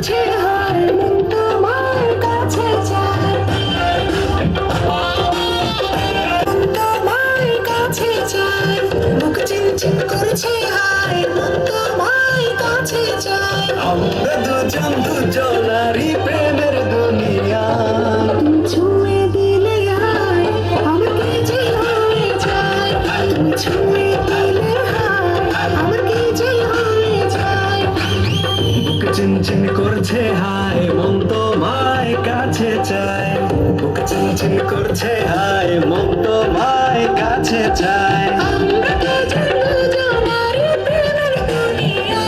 করছে হায় মন তোমার কাছে চায় তোমার কাছে চায় বুক চিনচিন করছে হায় মন তোমার কাছে চায় আমরা দুজন দুজনারই প্রেমের দুনিয়া ছুঁয়ে দিলে হায় আমার কি যে হয়ে যায় ছুঁয়ে দিলে হায় আমার কি যে হয়ে যায় বুক চিনচিন করছে হায় মন তোমায় কাছে চায় বুক চিনচিন করছে হায় মন তোমায় কাছে চায় আমরা দুজনারই প্রেমের দুনিয়া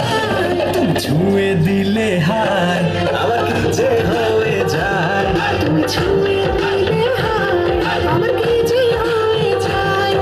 ছুঁয়ে দিলে হায় আমার কি যে হয়ে যায় তুমি ছুঁয়ে দিলে হায় আমার কি যে হয়ে যায়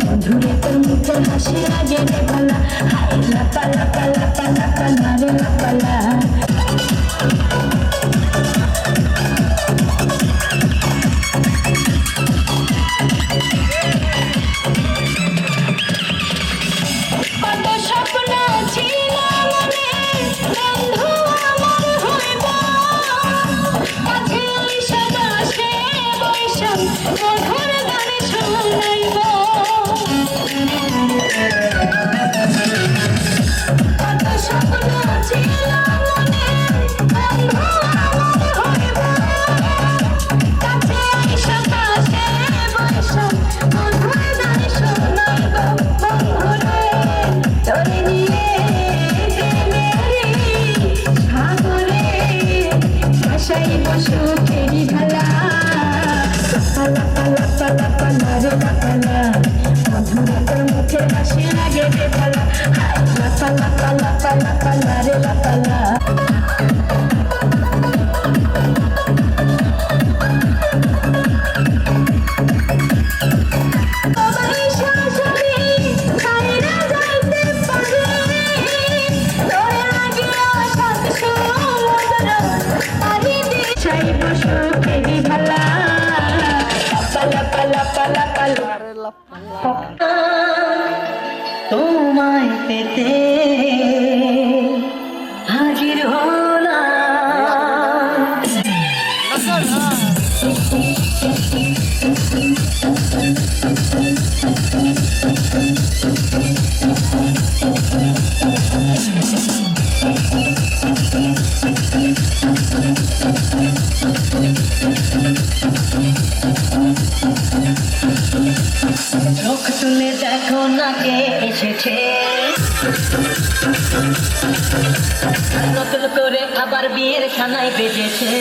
বন্ধুরে তোর মুখের হাসি লাগে রে ভালা হাই লাপা লাপা লাপা লাপা না রে লাপা লা কত স্বপ্ন ছিল মনে বন্ধু আমার হইব কাছে আইসা বাসে বৈশাখ মধুর গানে শোনাইব কত স্বপ্ন ছিল মনে বন্ধু আমার হইব কাছে আইসা বাসে বৈশাখ মধুর গানে শোনাইব বন্ধুরে তোরে নিয়ে প্রেমেরই সাগরে ভাসাইব সুখেরই ভেলা লাপা লাপা লাপা না রে লাপা লা মধুরে তোর মুখের হাসি লাগে রে ভালা হাই লাপা লাপা লাপা লাপা না রে লাপা লা তোমায় পেতে হাজির চোখ তুলে দেখো না কে এসেছে নতুন করে আবার বিয়ের সানাই বেজেছে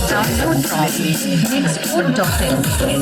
Download from Mixcode.in.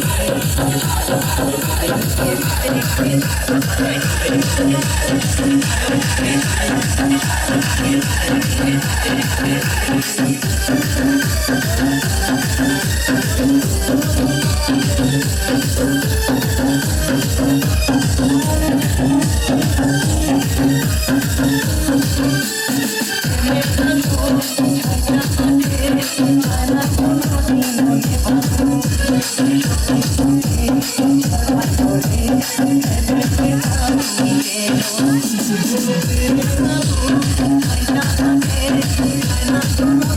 Thank you.